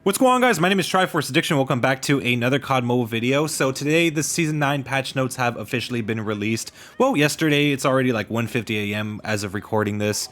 What's going on, guys? My name is Triforce Addiction. Welcome back to another COD mobile video. So today the season 9 patch notes have officially been released. Well, yesterday. It's already like 1:50 a.m. as of recording this.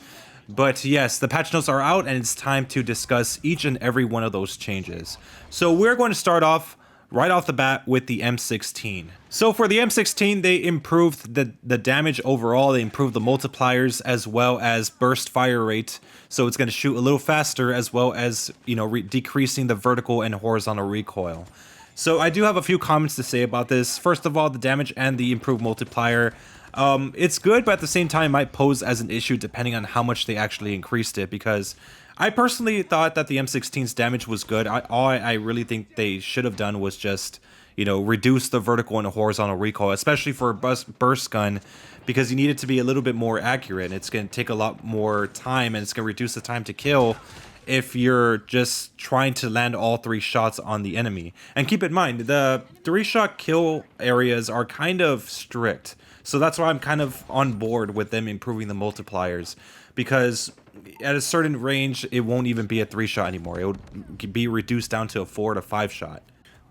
But yes, the patch notes are out and it's time to discuss each and every one of those changes. So we're going to start off right off the bat with the M16. So for the M16, they improved the damage overall. They improved the multipliers as well as burst fire rate. So it's going to shoot a little faster as well as, decreasing the vertical and horizontal recoil. So I do have a few comments to say about this. First of all, the damage and the improved multiplier. It's good, but at the same time might pose as an issue depending on how much they actually increased it, because I personally thought that the M16's damage was good. All I really think they should have done was just, reduce the vertical and horizontal recoil, especially for a burst gun, because you need it to be a little bit more accurate. It's going to take a lot more time, and it's going to reduce the time to kill if you're just trying to land all 3 shots on the enemy. And keep in mind, the 3-shot kill areas are kind of strict. So that's why I'm kind of on board with them improving the multipliers, because at a certain range, it won't even be a 3-shot anymore. It would be reduced down to a 4 to 5-shot.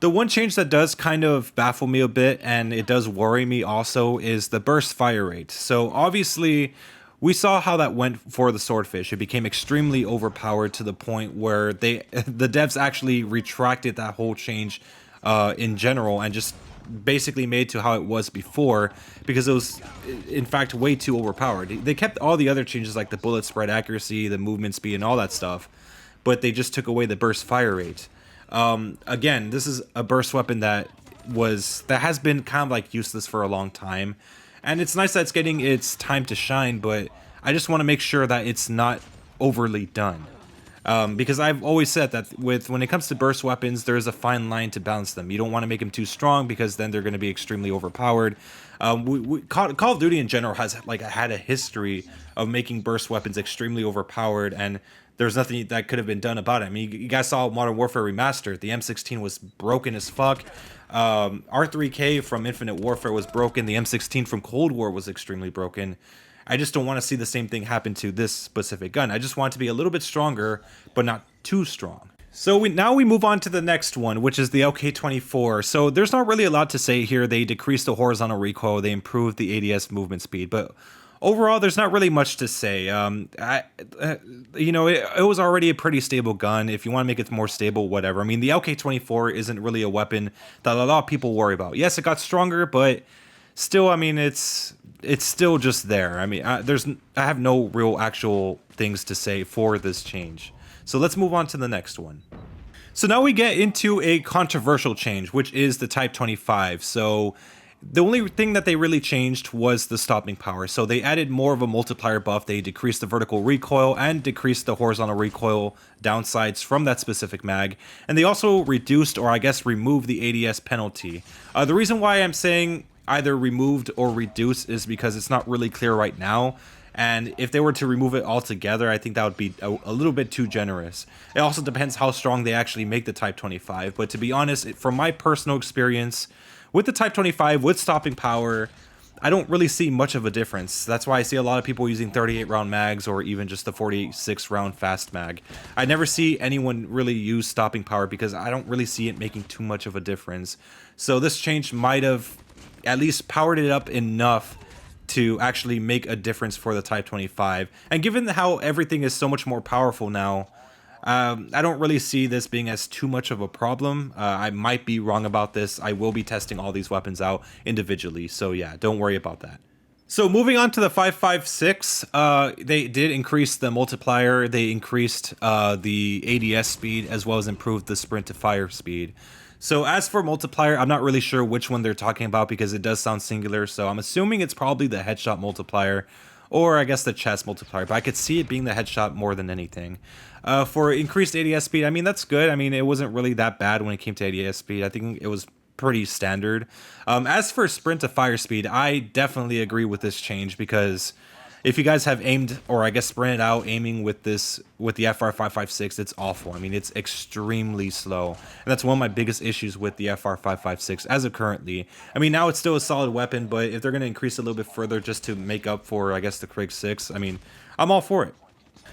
The one change that does kind of baffle me a bit, and it does worry me also, is the burst fire rate. So obviously, we saw how that went for the Swordfish. It became extremely overpowered to the point where the devs actually retracted that whole change in general and just basically made to how it was before, because it was in fact way too overpowered. They kept all the other changes like the bullet spread accuracy, the movement speed, and all that stuff, but they just took away the burst fire rate. Again, this is a burst weapon that has been kind of like useless for a long time, and it's nice that it's getting its time to shine, but I just want to make sure that it's not overly done. Because I've always said that when it comes to burst weapons, there's a fine line to balance them. You don't want to make them too strong, because then they're going to be extremely overpowered. Call of Duty in general has had a history of making burst weapons extremely overpowered, and there's nothing that could have been done about it. I mean, you guys saw Modern Warfare Remastered. The M16 was broken as fuck. R3K from Infinite Warfare was broken. The M16 from Cold War was extremely broken. I just don't want to see the same thing happen to this specific gun. I just want it to be a little bit stronger, but not too strong. So now we move on to the next one, which is the LK24. So there's not really a lot to say here. They decreased the horizontal recoil. They improved the ADS movement speed, but overall, there's not really much to say. It was already a pretty stable gun. If you want to make it more stable, whatever. I mean, the LK24 isn't really a weapon that a lot of people worry about. Yes, it got stronger, but still, I mean, it's still just there. I mean, I have no real actual things to say for this change. So let's move on to the next one. So now we get into a controversial change, which is the Type 25. So the only thing that they really changed was the stopping power. So they added more of a multiplier buff. They decreased the vertical recoil and decreased the horizontal recoil downsides from that specific mag. And they also reduced, or I guess removed, the ADS penalty. The reason why I'm saying either removed or reduced is because it's not really clear right now. And if they were to remove it altogether, I think that would be a little bit too generous. It also depends how strong they actually make the Type 25. But to be honest, from my personal experience, with the Type 25, with stopping power, I don't really see much of a difference. That's why I see a lot of people using 38 round mags or even just the 46 round fast mag. I never see anyone really use stopping power because I don't really see it making too much of a difference. So this change might have at least powered it up enough to actually make a difference for the Type 25. And given how everything is so much more powerful now, I don't really see this being as too much of a problem. I might be wrong about this. I will be testing all these weapons out individually. So yeah, don't worry about that. So moving on to the 5.56, they did increase the multiplier. They increased the ADS speed as well as improved the sprint to fire speed. So as for multiplier, I'm not really sure which one they're talking about because it does sound singular. So I'm assuming it's probably the headshot multiplier, or I guess the chest multiplier, but I could see it being the headshot more than anything. For increased ADS speed, I mean, that's good. I mean, it wasn't really that bad when it came to ADS speed. I think it was pretty standard. As for sprint to fire speed, I definitely agree with this change, because if you guys have aimed, or I guess sprinted out aiming with the FR556, it's awful. I mean, it's extremely slow. And that's one of my biggest issues with the FR556 as of currently. I mean, now it's still a solid weapon, but if they're going to increase it a little bit further just to make up for, I guess, the Krig 6, I mean, I'm all for it.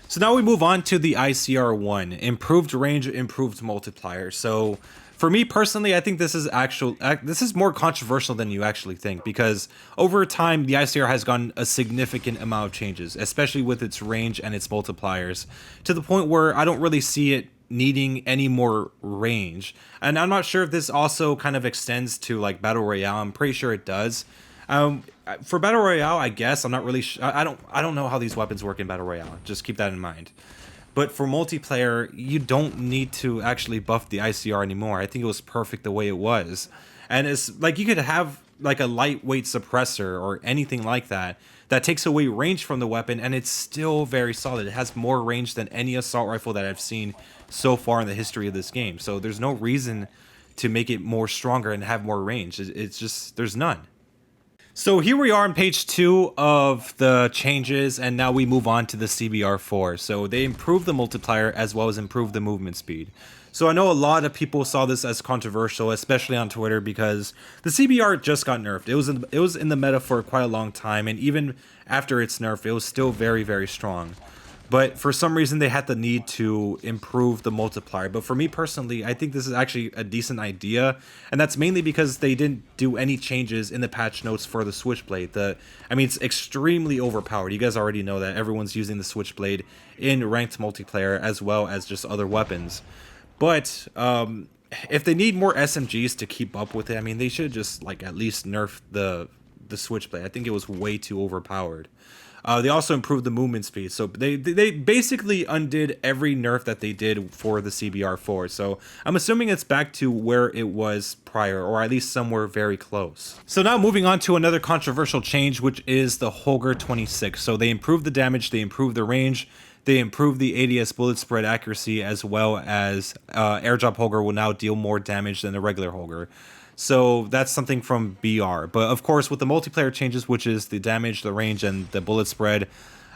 So now we move on to the ICR1, improved range, improved multiplier. So for me personally, I think this is more controversial than you actually think, because over time the ICR has gotten a significant amount of changes, especially with its range and its multipliers, to the point where I don't really see it needing any more range. And I'm not sure if this also kind of extends to like Battle Royale. I'm pretty sure it does. For Battle Royale, I guess I'm not really I don't know how these weapons work in Battle Royale. Just keep that in mind. But for multiplayer, you don't need to actually buff the ICR anymore. I think it was perfect the way it was. And it's like you could have like a lightweight suppressor or anything like that that takes away range from the weapon, and it's still very solid. It has more range than any assault rifle that I've seen so far in the history of this game. So there's no reason to make it more stronger and have more range. It's just, there's none. So here we are on page 2 of the changes, and now we move on to the CBR4. So they improved the multiplier as well as improved the movement speed. So I know a lot of people saw this as controversial, especially on Twitter, because the CBR just got nerfed. It was in the meta for quite a long time, and even after its nerf, it was still very, very strong. But for some reason, they had the need to improve the multiplier. But for me personally, I think this is actually a decent idea. And that's mainly because they didn't do any changes in the patch notes for the Switchblade. I mean, it's extremely overpowered. You guys already know that everyone's using the Switchblade in ranked multiplayer as well as just other weapons. But if they need more SMGs to keep up with it, I mean, they should just like at least nerf the Switchblade. I think it was way too overpowered. They also improved the movement speed, so they basically undid every nerf that they did for the CBR4. So I'm assuming it's back to where it was prior, or at least somewhere very close. So now moving on to another controversial change, which is the Holger 26. So they improved the damage, they improved the range, they improved the ADS bullet spread accuracy, as well as airdrop Holger will now deal more damage than the regular Holger. So that's something from BR. But of course, with the multiplayer changes, which is the damage, the range, and the bullet spread,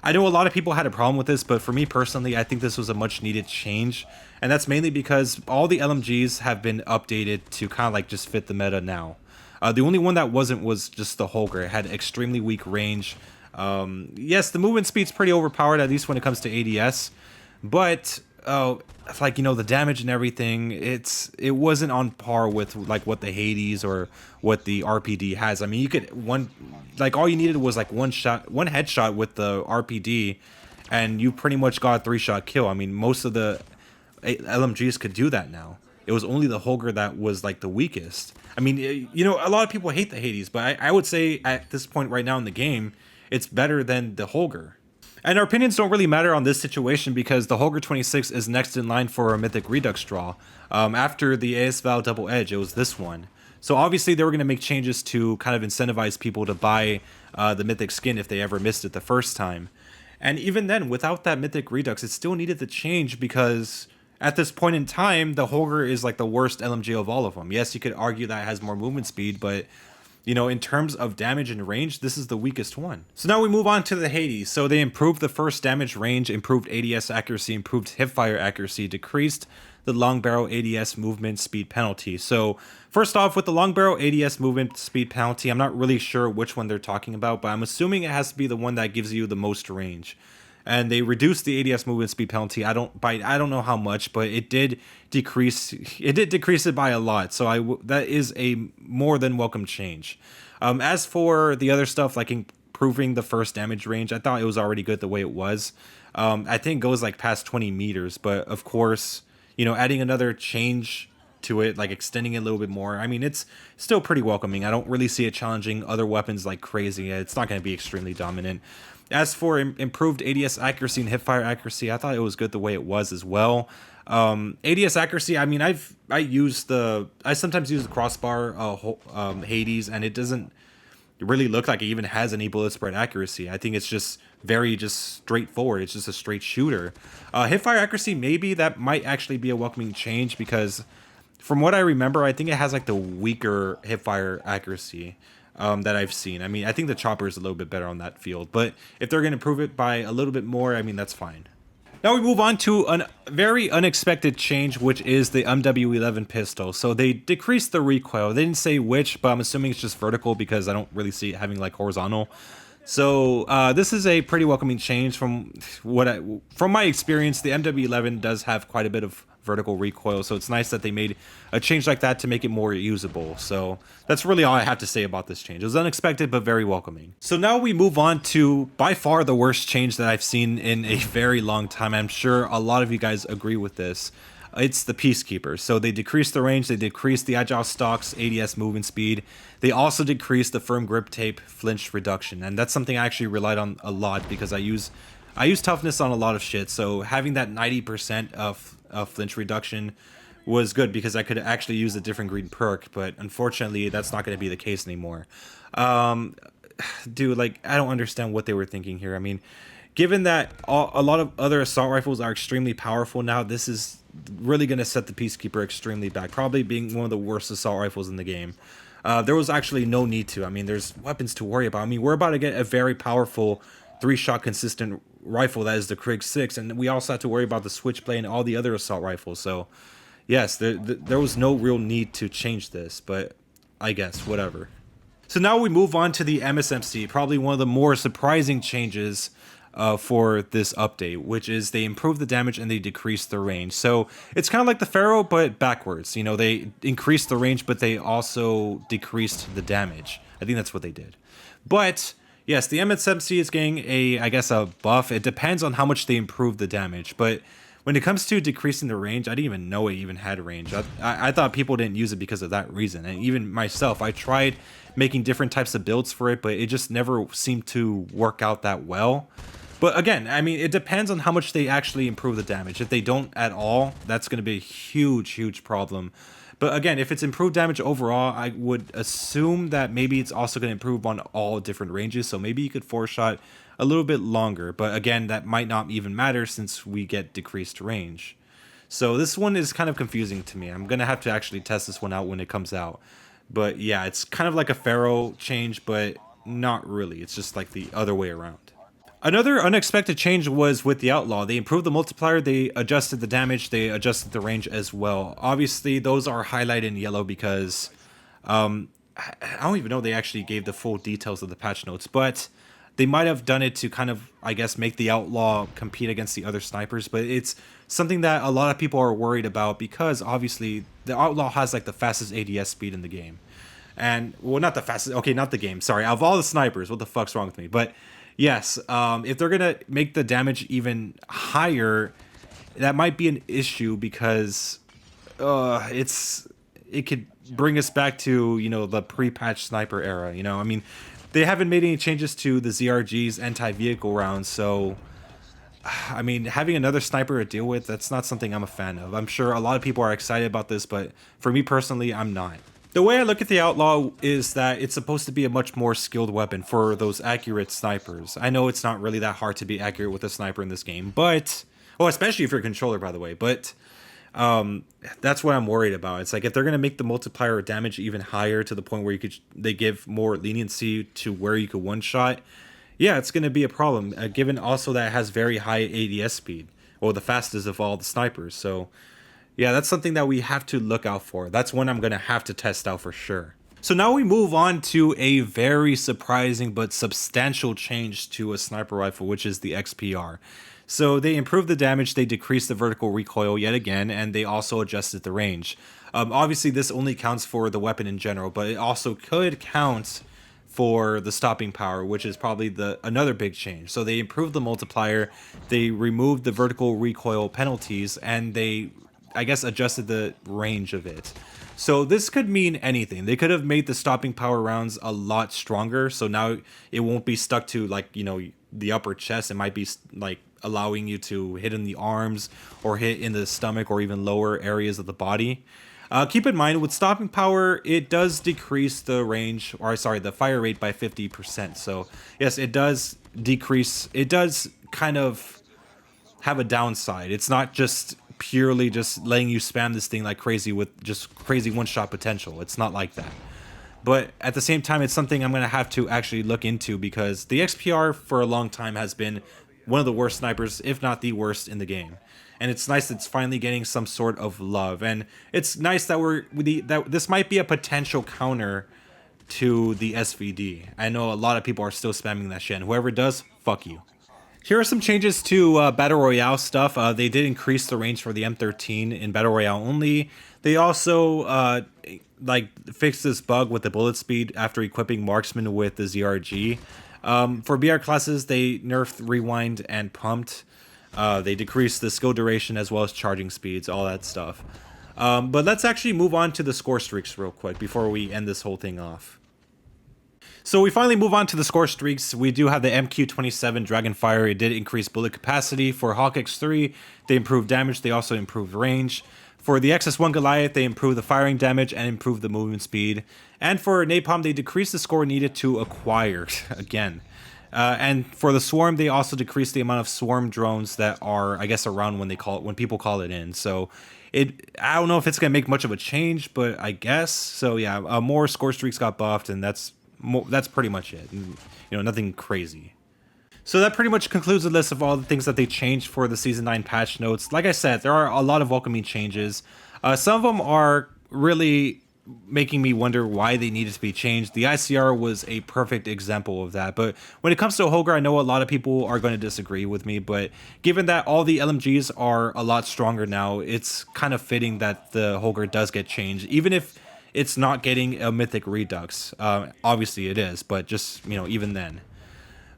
I know a lot of people had a problem with this, but for me personally, I think this was a much needed change. And that's mainly because all the LMGs have been updated to kind of like just fit the meta now. The only one that wasn't was just the Holger. It had extremely weak range. Yes, the movement speed's pretty overpowered, at least when it comes to ADS. But like, you know, the damage and everything, it wasn't on par with like what the Hades or what the RPD has. I mean, you could all you needed was like one headshot with the RPD, and you pretty much got a 3-shot kill. I mean, most of the LMGs could do that now. It was only the Holger that was like the weakest. I mean, you know, a lot of people hate the Hades, but I would say at this point right now in the game, it's better than the Holger. And our opinions don't really matter on this situation because the Holger 26 is next in line for a Mythic Redux draw. After the ASVAL Double Edge, it was this one. So obviously they were going to make changes to kind of incentivize people to buy the Mythic skin if they ever missed it the first time. And even then, without that Mythic Redux, it still needed to change because at this point in time, the Holger is like the worst LMG of all of them. Yes, you could argue that it has more movement speed, but you know, in terms of damage and range, this is the weakest one. So now we move on to the Hades. So they improved the first damage range, improved ADS accuracy, improved hipfire accuracy, decreased the long barrel ADS movement speed penalty. So first off, with the long barrel ADS movement speed penalty, I'm not really sure which one they're talking about, but I'm assuming it has to be the one that gives you the most range. And they reduced the ADS movement speed penalty. I don't know how much, but it did decrease it by a lot. So that is a more than welcome change. As for the other stuff, like improving the first damage range, I thought it was already good the way it was. I think it goes like past 20 meters, but of course, you know, adding another change to it, like extending it a little bit more, I mean, it's still pretty welcoming. I don't really see it challenging other weapons like crazy. It's not going to be extremely dominant. As for improved ADS accuracy and hipfire accuracy, I thought it was good the way it was as well. ADS accuracy, I mean, I sometimes use the crossbar Hades, and it doesn't really look like it even has any bullet spread accuracy. I think it's just very straightforward. It's just a straight shooter. Hipfire accuracy, maybe that might actually be a welcoming change because from what I remember, I think it has like the weaker hipfire accuracy that I've seen. I mean, I think the chopper is a little bit better on that field, but if they're going to improve it by a little bit more, I mean, that's fine. Now we move on to a very unexpected change, which is the MW11 Pistol. So they decreased the recoil. They didn't say which, but I'm assuming it's just vertical because I don't really see it having like horizontal. So this is a pretty welcoming change from from my experience. The MW11 does have quite a bit of vertical recoil, so it's nice that they made a change like that to make it more usable. So that's really all I have to say about this change. It was unexpected but very welcoming. So now we move on to by far the worst change that I've seen in a very long time. I'm sure a lot of you guys agree with this. It's the Peacekeepers. So they decreased the range, they decreased the agile stocks, ADS movement speed. They also decreased the firm grip tape flinch reduction. And that's something I actually relied on a lot because I use toughness on a lot of shit. So having that 90% of flinch reduction was good because I could actually use a different green perk, but unfortunately that's not going to be the case anymore. Dude, like, I don't understand what they were thinking here. I mean, given that a lot of other assault rifles are extremely powerful now, this is really going to set the Peacekeeper extremely back, probably being one of the worst assault rifles in the game. There was actually no need to. I mean, there's weapons to worry about. I mean, we're about to get a very powerful 3-shot consistent rifle that is the Krig 6, and we also have to worry about the Switchblade and all the other assault rifles. So, yes, there was no real need to change this, but I guess, whatever. So now we move on to the MSMC, probably one of the more surprising changes for this update, which is they improved the damage and they decreased the range. So it's kind of like the Pharaoh, but backwards. You know, they increased the range, but they also decreased the damage. I think that's what they did. But yes, the MSMC is getting I guess a buff. It depends on how much they improve the damage, but when it comes to decreasing the range, I didn't even know it even had range. I thought people didn't use it because of that reason. And even myself, I tried making different types of builds for it, but it just never seemed to work out that well. But again, I mean, it depends on how much they actually improve the damage. If they don't at all, that's going to be a huge, huge problem. But again, if it's improved damage overall, I would assume that maybe it's also going to improve on all different ranges. So maybe you could 4-shot a little bit longer. But again, that might not even matter since we get decreased range. So this one is kind of confusing to me. I'm going to have to actually test this one out when it comes out. But yeah, it's kind of like a Pharaoh change, but not really. It's just like the other way around. Another unexpected change was with the Outlaw. They improved the multiplier, they adjusted the damage, they adjusted the range as well. Obviously, those are highlighted in yellow because I don't even know they actually gave the full details of the patch notes, but they might have done it to kind of, I guess, make the Outlaw compete against the other snipers, but it's something that a lot of people are worried about because obviously the Outlaw has like the fastest ADS speed in the game. And, well, not the fastest, okay, not the game, sorry, of all the snipers, what the fuck's wrong with me, but yes, if they're gonna make the damage even higher, that might be an issue because it could bring us back to, you know, the pre-patch sniper era. You know, I mean, they haven't made any changes to the ZRG's anti-vehicle rounds, so I mean, having another sniper to deal with, that's not something I'm a fan of. I'm sure a lot of people are excited about this, but for me personally, I'm not. The way I look at the Outlaw is that it's supposed to be a much more skilled weapon for those accurate snipers. I know it's not really that hard to be accurate with a sniper in this game, but... oh, especially if you're a controller, by the way, but... that's what I'm worried about. It's like if they're going to make the multiplier damage even higher to the point where they give more leniency to where you could one-shot, yeah, it's going to be a problem, given also that it has very high ADS speed, or the fastest of all the snipers, so... yeah, that's something that we have to look out for. That's one I'm going to have to test out for sure. So now we move on to a very surprising but substantial change to a sniper rifle, which is the XPR. So they improved the damage, they decreased the vertical recoil yet again, and they also adjusted the range. Obviously, this only counts for the weapon in general, but it also could count for the stopping power, which is probably another big change. So they improved the multiplier, they removed the vertical recoil penalties, and they, I guess, adjusted the range of it. So this could mean anything. They could have made the stopping power rounds a lot stronger, so now it won't be stuck to, like, you know, the upper chest. It might be like allowing you to hit in the arms or hit in the stomach or even lower areas of the body. Keep in mind, with stopping power, it does decrease the range, or sorry, the fire rate by 50%. So yes, it does decrease. It does kind of have a downside. It's not just purely just letting you spam this thing like crazy with just crazy one-shot potential. It's not like that. But at the same time, it's something I'm going to have to actually look into because the XPR for a long time has been one of the worst snipers, if not the worst in the game. And it's nice that it's finally getting some sort of love. And it's nice that that this might be a potential counter to the SVD. I know a lot of people are still spamming that shit, and whoever does, fuck you. Here are some changes to Battle Royale stuff. They did increase the range for the M13 in Battle Royale only. They also like fixed this bug with the bullet speed after equipping Marksman with the ZRG. For BR classes, they nerfed Rewind and Pumped. They decreased the skill duration as well as charging speeds, all that stuff. But let's actually move on to the Scorestreaks real quick before we end this whole thing off. So we finally move on to the Scorestreaks. We do have the MQ27 Dragonfire. It did increase bullet capacity. For Hawk X3, they improved damage. They also improved range. For the XS1 Goliath, they improved the firing damage and improved the movement speed. And for Napalm, they decreased the score needed to acquire, again. And for the Swarm, they also decreased the amount of Swarm drones that are, I guess, around when people call it in. So I don't know if it's going to make much of a change, but I guess. So yeah, more Scorestreaks got buffed, and that's pretty much it. You know, nothing crazy. So that pretty much concludes the list of all the things that they changed for the Season 9 patch notes. Like I said, there are a lot of welcoming changes. Some of them are really making me wonder why they needed to be changed. The ICR was a perfect example of that. But when it comes to Holger, I know a lot of people are going to disagree with me. But given that all the LMGs are a lot stronger now, it's kind of fitting that the Holger does get changed. Even if it's not getting a Mythic Redux. Obviously it is, but just, you know, even then.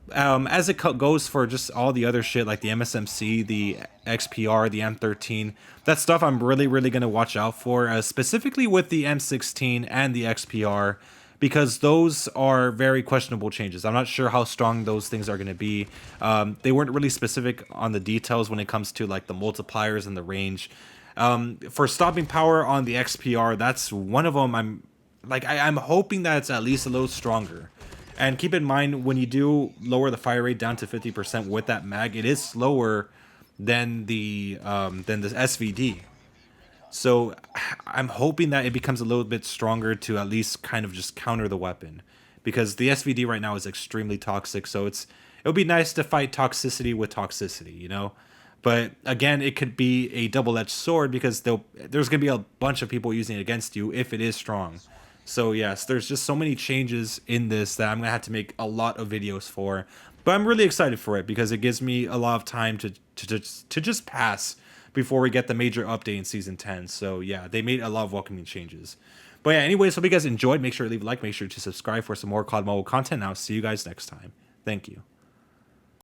As it goes for just all the other shit like the MSMC, the XPR, the M13, that stuff I'm really going to watch out for, specifically with the M16 and the XPR, because those are very questionable changes. I'm not sure how strong those things are going to be. They weren't really specific on the details when it comes to like the multipliers and the range. For stopping power on the XPR, that's one of them. I'm hoping that it's at least a little stronger. And keep in mind, when you do lower the fire rate down to 50% with that mag, it is slower than the SVD. So I'm hoping that it becomes a little bit stronger to at least kind of just counter the weapon, because the SVD right now is extremely toxic. So it'll be nice to fight toxicity with toxicity, you know. But again, it could be a double-edged sword, because there's going to be a bunch of people using it against you if it is strong. So yes, there's just so many changes in this that I'm going to have to make a lot of videos for. But I'm really excited for it, because it gives me a lot of time to just pass before we get the major update in Season 10. So yeah, they made a lot of welcoming changes. But yeah, anyways, hope you guys enjoyed. Make sure to leave a like, make sure to subscribe for some more COD Mobile content, and I'll see you guys next time. Thank you.